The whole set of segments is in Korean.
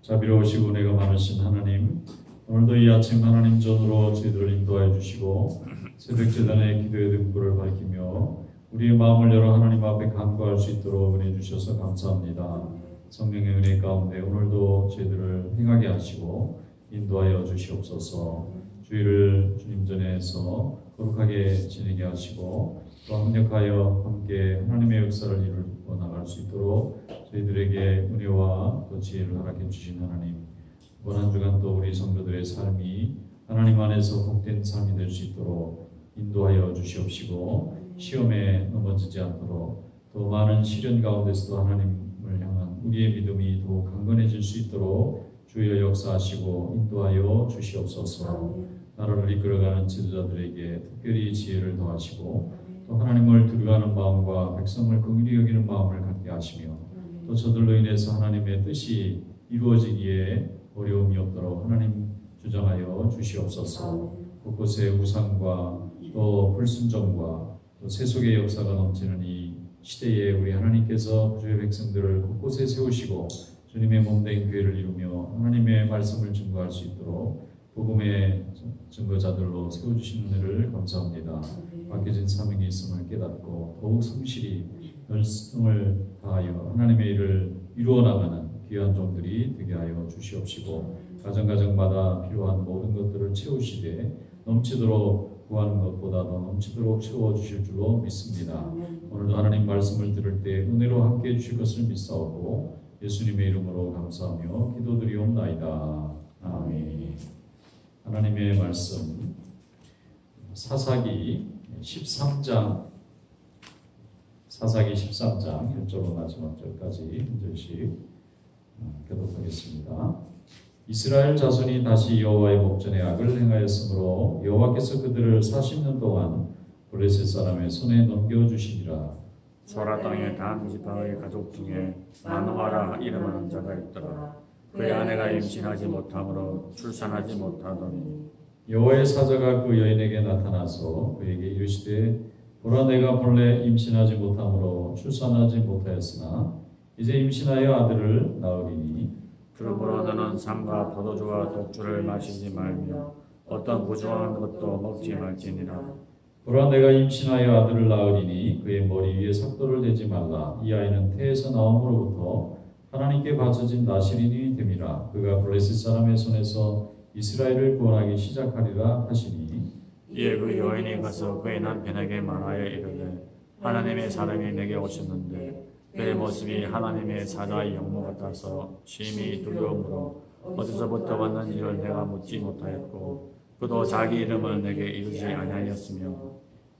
자비로우시고 은혜가 많으신 하나님, 오늘도 이 아침 하나님 전으로 저희들을 인도하여 주시고 새벽재단의 기도의 등불을 밝히며 우리의 마음을 열어 하나님 앞에 간구할 수 있도록 은혜 주셔서 감사합니다. 성령의 은혜 가운데 오늘도 저희들을 행하게 하시고 인도하여 주시옵소서. 주일을 주님 전에서 거룩하게 지내게 하시고 또 합력하여 함께 하나님의 역사를 이루어 나갈 수 있도록 저희들에게 은혜와 또 지혜를 허락해 주신 하나님, 이번 한 주간 또 우리 성도들의 삶이 하나님 안에서 복된 삶이 될 수 있도록 인도하여 주시옵시고 시험에 넘어지지 않도록 또 많은 시련 가운데서도 하나님을 향한 우리의 믿음이 더욱 강건해질 수 있도록 주여 역사하시고 인도하여 주시옵소서. 나라를 이끌어가는 지도자들에게 특별히 지혜를 더하시고 또 하나님을 두려워하는 마음과 백성을 긍휼히 여기는 마음을 갖게 하시며 또 저들로 인해서 하나님의 뜻이 이루어지기에 어려움이 없도록 하나님 주장하여 주시옵소서. 곳곳에 우상과 또 불순종과 또 세속의 역사가 넘치는 이 시대에 우리 하나님께서 주의 백성들을 곳곳에 세우시고 주님의 몸된 교회를 이루며 하나님의 말씀을 증거할 수 있도록 복음의 증거자들로 세워주신 은혜를 감사합니다. 맡겨진 사명이 있음을 깨닫고 더욱 성실히 열심을 다하여 하나님의 일을 이루어 나가는 귀한 종들이 되게 하여 주시옵시고 가정가정마다 필요한 모든 것들을 채우시되 넘치도록 구하는 것보다 더 넘치도록 채워주실 줄로 믿습니다. 오늘도 하나님 말씀을 들을 때 은혜로 함께해 주실 것을 믿사오고 예수님의 이름으로 감사하며 기도드리옵나이다. 아멘. 하나님의 말씀 사사기 13장 1절로 마지막 절까지 한 절씩 교독하겠습니다. 이스라엘 자손이 다시 여호와의 목전에 악을 행하였으므로 여호와께서 그들을 40년 동안 블레셋 사람의 손에 넘겨주시니라. 소라 땅의 단 지파의 가족 중에 마노아라 이름하는 자가 있더라. 그의 아내가 임신하지 못함으로 출산하지 못하더니 여호와의 사자가 그 여인에게 나타나서 그에게 이르시되 보라, 내가 본래 임신하지 못함으로 출산하지 못하였으나 이제 임신하여 아들을 낳으리니 그러므로 너는 삼과 포도주와 독주를 마시지 말며 어떤 부정한 것도 먹지 말지니라. 보라, 내가 임신하여 아들을 낳으리니 그의 머리 위에 삭도를 대지 말라. 이 아이는 태에서 나옴으로부터 하나님께 바쳐진 나실인이 됨이라. 그가 블레셋 사람의 손에서 이스라엘을 구원하기 시작하리라 하시니 이에 그 여인이 가서 그의 남편에게 말하여 이르되 하나님의 사람이 내게 오셨는데 그의 모습이 하나님의 사자의 영모 같아서 심히 두려움으로 어디서부터 왔는지를 내가 묻지 못하였고 그도 자기 이름을 내게 이르지 아니하였으며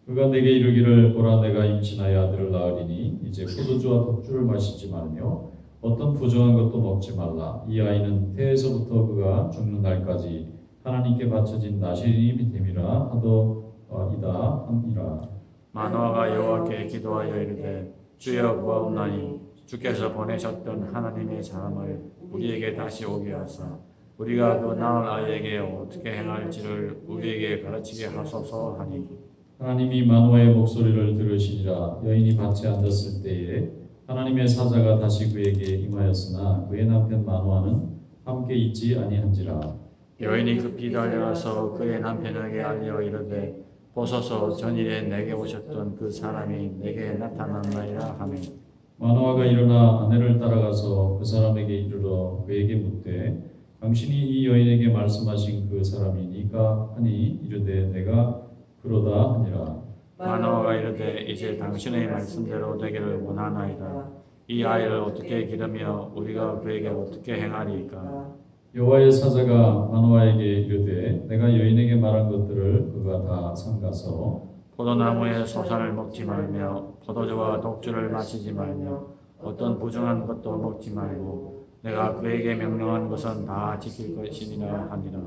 그가 내게 이르기를 보라, 내가 임신하여 아들을 낳으리니 이제 포도주와 독주를 마시지 말며 어떤 부정한 것도 먹지 말라. 이 아이는 태에서부터 그가 죽는 날까지 하나님께 바쳐진 나실인이 됨이라 하더이다 함이라. 마노아가 여호와께 기도하여 이르되 주여 구하옵나니 주께서 보내셨던 하나님의 사람을 우리에게 다시 오게 하사 우리가 그 낳을 아이에게 어떻게 행할지를 우리에게 가르치게 하소서 하니 하나님이 마노아의 목소리를 들으시니라. 여인이 밭에 앉았을 때에 하나님의 사자가 다시 그에게 임하였으나 그의 남편 마노아는 함께 있지 아니한지라. 여인이 급히 달려가서 그의 남편에게 알려 이르되 보소서 전일에 내게 오셨던 그 사람이 내게 나타났나이다 하며 마노아가 일어나 아내를 따라가서 그 사람에게 이르러 그에게 묻되 당신이 이 여인에게 말씀하신 그 사람이니까 하니 이르되 내가 그러다 하니라. 마노아가 이르되 이제 당신의 말씀대로 되기를 원하나이다. 이 아이를 어떻게 기르며 우리가 그에게 어떻게 행하리이까. 여호와의 사자가 마노아에게 이르되 내가 여인에게 말한 것들을 그가 다 삼가서 포도나무의 소산을 먹지 말며 포도주와 독주를 마시지 말며 어떤 부정한 것도 먹지 말고 내가 그에게 명령한 것은 다 지킬 것이니라 하니라.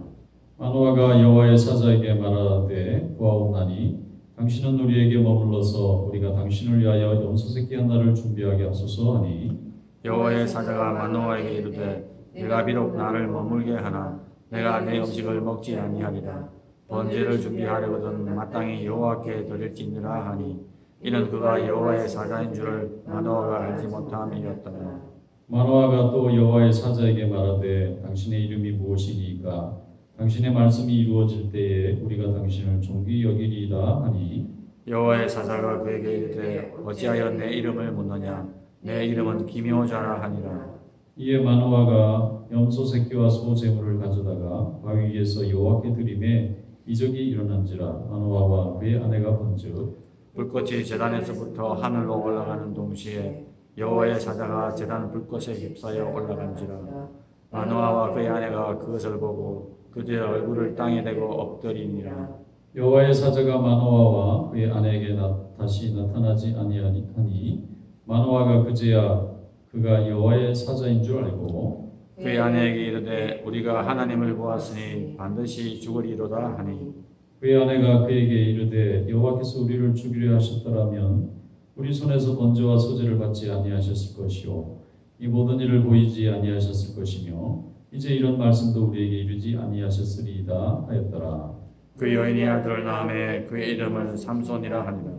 마노아가 여호와의 사자에게 말하되 보아옵나니 당신은 우리에게 머물러서 우리가 당신을 위하여 염소새끼 하나를 준비하게 하소서 하니 여호와의 사자가 마노아에게 이르되 내가 비록 나를 머물게 하나 내가 내 음식을 먹지 아니하리라. 번제를 준비하려거든 마땅히 여호와께 드릴지니라 하니 이는 그가 여호와의 사자인 줄을 마노아가 알지 못함이었더라. 마노아가 또 여호와의 사자에게 말하되 당신의 이름이 무엇이니까 당신의 말씀이 이루어질 때에 우리가 당신을 존귀 여기리이다 하니 여호와의 사자가 그에게 이르되 어찌하여 내 이름을 묻느냐 내 이름은 기묘자라 하니라. 이에 마노아가 염소 새끼와 소 제물을 가져다가 바위 위에서 여호와께 드림에 이적이 일어난지라. 마노아와 그의 아내가 본즉 불꽃이 제단에서부터 하늘로 올라가는 동시에 여호와의 사자가 제단 불꽃에 휩싸여 올라간지라. 마노아와 그의 아내가 그것을 보고 그들의 얼굴을 땅에 대고 엎드리니라. 여호와의 사자가 마노아와 그의 아내에게 다시 나타나지 아니하니 마노아가 그제야 그가 여호와의 사자인 줄 알고 그의 아내에게 이르되 우리가 하나님을 보았으니 반드시 죽으리로다 하니 그의 아내가 그에게 이르되 여호와께서 우리를 죽이려 하셨더라면 우리 손에서 번제와 소제를 받지 아니하셨을 것이요 이 모든 일을 보이지 아니하셨을 것이며 이제 이런 말씀도 우리에게 이르지 아니하셨으리이다 하였더라. 그 여인이 아들을 낳음에 그의 이름을 삼손이라 하니라.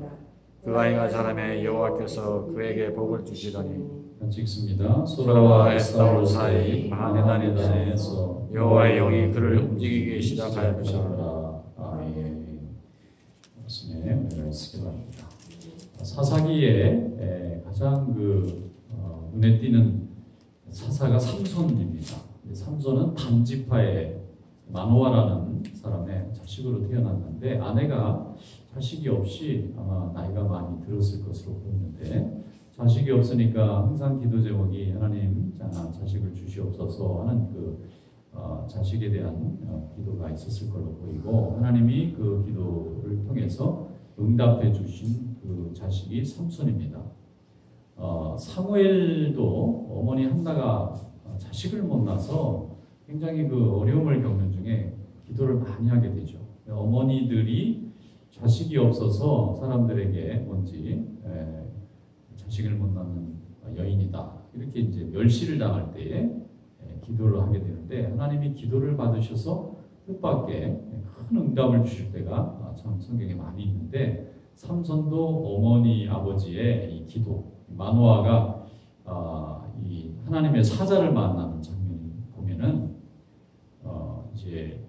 그 아이가 자라매 여호와께서 그에게 복을 주시더니 같이 읽습니다. 소라와 에스타올 사이 마네단에서 여호와의 영이 그를 움직이기 시작하였더라. 아멘. 말씀에 은혜를 쓰기 바랍니다. 사사기에 가장 눈에 띄는 사사가 삼손입니다. 삼손은 단지파의 마노아라는 사람의 자식으로 태어났는데 아내가 자식이 없이 아마 나이가 많이 들었을 것으로 보이는데 자식이 없으니까 항상 기도 제목이 하나님 자식을 주시옵소서 하는 그 자식에 대한 기도가 있었을 걸로 보이고 하나님이 그 기도를 통해서 응답해 주신 그 자식이 삼손입니다. 사무엘도 어머니 한나가 자식을 못 낳아서 굉장히 그 어려움을 겪는 중에 기도를 많이 하게 되죠. 어머니들이 자식이 없어서 사람들에게 뭔지 자식을 못 낳는 여인이다 이렇게 이제 멸시를 당할 때에 기도를 하게 되는데 하나님이 기도를 받으셔서 뜻밖의 큰 응답을 주실 때가 참 성경에 많이 있는데 삼손도 어머니 아버지의 이 기도 마노아가 이 하나님의 사자를 만나는 장면을 보면은 이제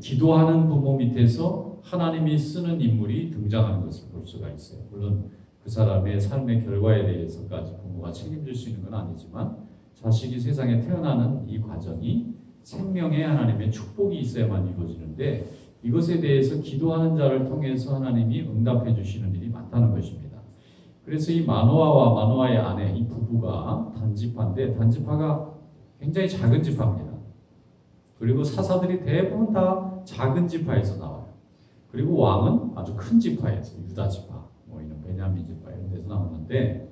기도하는 부모 밑에서 하나님이 쓰는 인물이 등장하는 것을 볼 수가 있어요. 물론 그 사람의 삶의 결과에 대해서까지 부모가 책임질 수 있는 건 아니지만 자식이 세상에 태어나는 이 과정이 생명에 하나님의 축복이 있어야만 이루어지는데 이것에 대해서 기도하는 자를 통해서 하나님이 응답해 주시는 일이 많다는 것입니다. 그래서 이 마노아와 마노아의 아내 이 부부가 단지파인데 단지파가 굉장히 작은 지파입니다. 그리고 사사들이 대부분 다 작은 지파에서 나와요. 그리고 왕은 아주 큰 지파에서 유다 지파, 이런 베냐민 지파 이런 데서 나오는데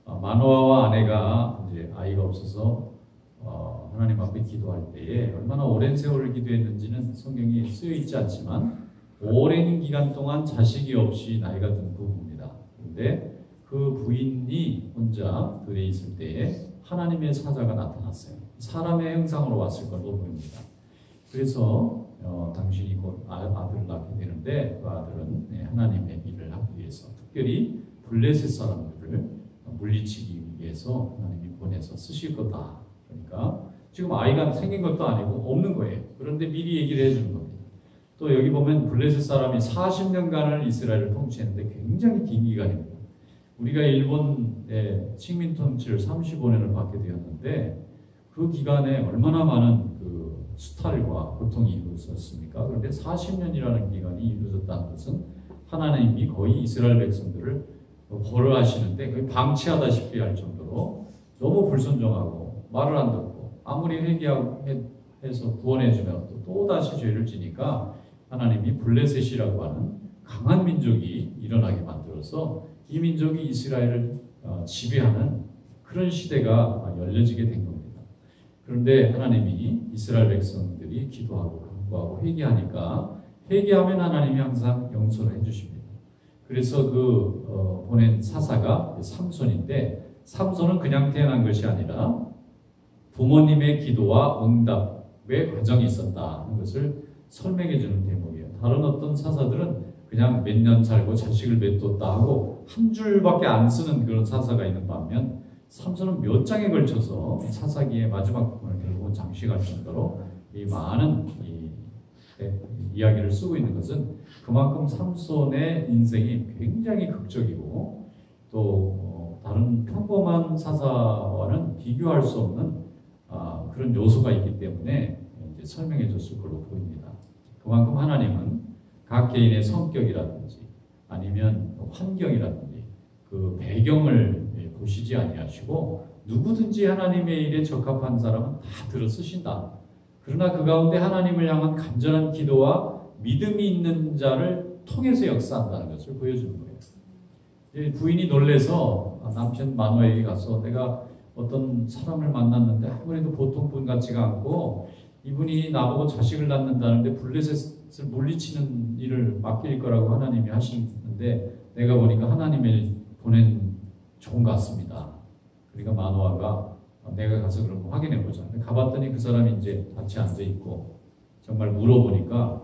마노아와 아내가 이제 아이가 없어서 하나님 앞에 기도할 때에 얼마나 오랜 세월을 기도했는지는 성경이 쓰여 있지 않지만 오랜 기간 동안 자식이 없이 나이가 든 부부입니다. 그런데 그 부인이 혼자 들에 있을 때에 하나님의 사자가 나타났어요. 사람의 형상으로 왔을 걸로 보입니다. 그래서 당신이 곧 아들을 낳게 되는데 그 아들은 하나님의 일을 하기 위해서 특별히 블레셋 사람들을 물리치기 위해서 하나님이 보내서 쓰실 거다. 그러니까 지금 아이가 생긴 것도 아니고 없는 거예요. 그런데 미리 얘기를 해주는 겁니다. 또 여기 보면 블레셋 사람이 40년간을 이스라엘을 통치했는데 굉장히 긴 기간입니다. 우리가 일본의 식민 통치를 35년을 받게 되었는데 그 기간에 얼마나 많은 그 수탈과 고통이 이루어졌습니까? 그런데 40년이라는 기간이 이루어졌다는 것은 하나님이 거의 이스라엘 백성들을 벌어하시는데 거의 방치하다시피 할 정도로 너무 불순종하고 말을 안 듣고 아무리 회개하고 해서 구원해주면 또 다시 죄를 지니까 하나님이 블레셋이라고 하는 강한 민족이 일어나게 만들어서 이 민족이 이스라엘을 지배하는 그런 시대가 열려지게 된 겁니다. 그런데 하나님이 이스라엘 백성들이 기도하고 간구하고 회개하니까 회개하면 하나님이 항상 용서를 해주십니다. 그래서 보낸 사사가 삼손인데 삼손은 그냥 태어난 것이 아니라 부모님의 기도와 응답의 과정이 있었다는 것을 설명해 주는 대목이에요. 다른 어떤 사사들은 그냥 몇 년 살고 자식을 맺뒀다 하고 한 줄밖에 안 쓰는 그런 사사가 있는 반면 삼손은 몇 장에 걸쳐서 사사기의 마지막 부분을 결국은 장식할 정도로 이 많은 이야기를 쓰고 있는 것은 그만큼 삼손의 인생이 굉장히 극적이고 또 다른 평범한 사사와는 비교할 수 없는 그런 요소가 있기 때문에 이제 설명해 줬을 걸로 보입니다. 그만큼 하나님은 각 개인의 성격이라든지 아니면 환경이라든지 그 배경을 보시지 아니하시고 누구든지 하나님의 일에 적합한 사람은 다 들어 쓰신다. 그러나 그 가운데 하나님을 향한 간절한 기도와 믿음이 있는 자를 통해서 역사한다는 것을 보여주는 거예요. 부인이 놀래서 남편 마누아에게 가서 내가 어떤 사람을 만났는데 아무래도 보통 분 같지가 않고 이분이 나보고 자식을 낳는다는데 블레셋을 물리치는 일을 맡길 거라고 하나님이 하시는데 내가 보니까 하나님이 보낸 종 같습니다. 그러니까 마노아가 내가 가서 그런 거 확인해 보자. 가봤더니 그 사람이 이제 같이 앉아 있고 정말 물어보니까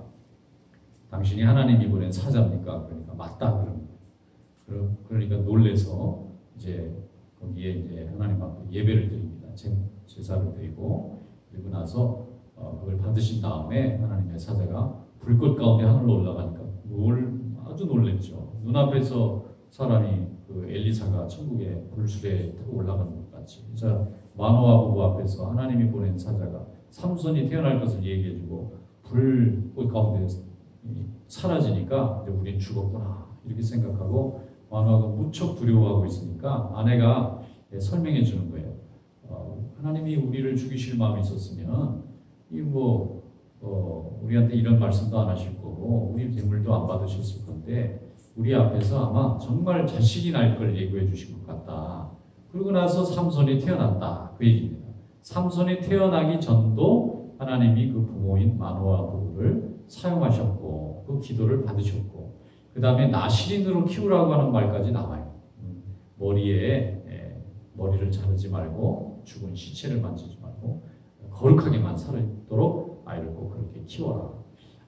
당신이 하나님이 보낸 사자입니까? 그러니까 맞다 그런 거예요. 그러니까 놀래서 이제 거기에 이제 하나님 앞에 예배를 드립니다. 제사를 드리고 그리고 나서 그걸 받으신 다음에 하나님의 사자가 불꽃 가운데 하늘로 올라가니까 아주 놀랬죠. 눈앞에서 사람이 그 엘리사가 천국의 불수레에 타고 올라가는 것 같이. 그래서 마노아 부부 앞에서 하나님이 보낸 사자가 삼손이 태어날 것을 얘기해주고 불꽃 가운데 사라지니까 이제 우린 죽었구나 이렇게 생각하고 마노아가 무척 두려워하고 있으니까 아내가 설명해 주는 거예요. 하나님이 우리를 죽이실 마음이 있었으면 우리한테 이런 말씀도 안 하실 거고 우리 재물도 안 받으셨을 건데 우리 앞에서 아마 정말 자식이 날 걸 예고해 주신 것 같다. 그러고 나서 삼손이 태어났다. 그 얘기입니다. 삼손이 태어나기 전도 하나님이 그 부모인 마노아 부부를 사용하셨고 그 기도를 받으셨고 그 다음에 나실인으로 키우라고 하는 말까지 나와요. 머리를 자르지 말고 죽은 시체를 만지지 말고 거룩하게만 살도록 아이를 꼭 그렇게 키워라.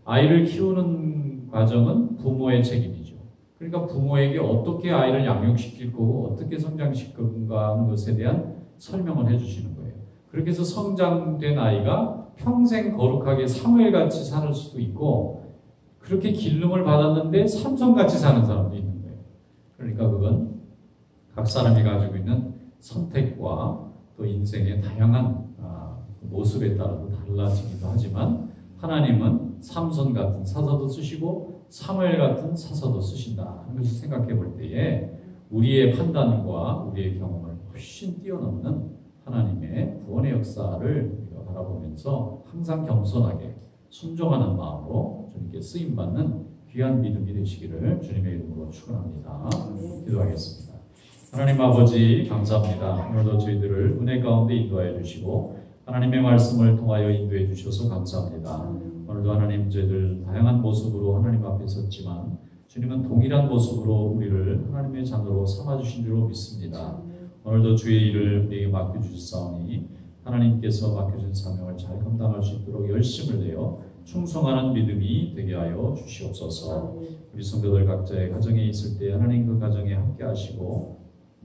아이를 키우는 과정은 부모의 책임이죠. 그러니까 부모에게 어떻게 아이를 양육시킬 거고 어떻게 성장시킬 건가 하는 것에 대한 설명을 해주시는 거예요. 그렇게 해서 성장된 아이가 평생 거룩하게 사무엘같이 살 수도 있고 그렇게 기름을 받았는데 삼손같이 사는 사람도 있는 거예요. 그러니까 그건 각 사람이 가지고 있는 선택과 또 인생의 다양한 모습에 따라서 달라지기도 하지만 하나님은 삼손 같은 사사도 쓰시고 사무엘 같은 사사도 쓰신다 하는 것을 생각해 볼 때에 우리의 판단과 우리의 경험을 훨씬 뛰어넘는 하나님의 구원의 역사를 우리가 바라보면서 항상 겸손하게 순종하는 마음으로 주님께 쓰임받는 귀한 믿음이 되시기를 주님의 이름으로 축원합니다. 기도하겠습니다. 하나님 아버지 감사합니다. 오늘도 저희들을 은혜 가운데 인도하여 주시고 하나님의 말씀을 통하여 인도해 주셔서 감사합니다. 오늘도 하나님 저희들 다양한 모습으로 하나님 앞에 섰지만 주님은 동일한 모습으로 우리를 하나님의 자녀로 삼아주신 줄로 믿습니다. 오늘도 주의 일을 우리에게 맡겨주셨사오니 하나님께서 맡겨준 사명을 잘 감당할 수 있도록 열심을 내어 충성하는 믿음이 되게 하여 주시옵소서. 우리 성도들 각자의 가정에 있을 때 하나님 그 가정에 함께 하시고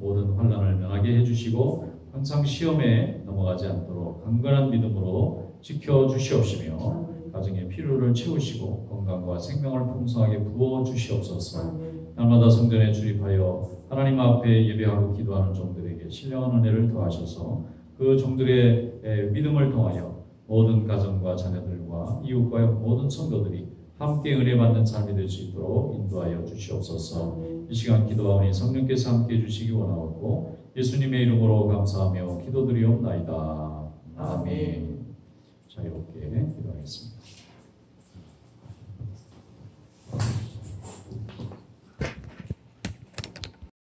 모든 환난을 면하게 해주시고 항상 시험에 넘어가지 않도록 강건한 믿음으로 지켜주시옵시며 가정의 필요를 채우시고 건강과 생명을 풍성하게 부어주시옵소서. 날마다 성전에 출입하여 하나님 앞에 예배하고 기도하는 종들에게 신령한 은혜를 더하셔서 그 종들의 믿음을 통하여 모든 가정과 자녀들과 이웃과 모든 성도들이 함께 은혜 받는 삶이 될 수 있도록 인도하여 주시옵소서. 이 시간 기도하오니 성령께서 함께 해주시기 원하옵고 예수님의 이름으로 감사하며 기도드리옵나이다. 아멘. 자유롭게 기도하겠습니다.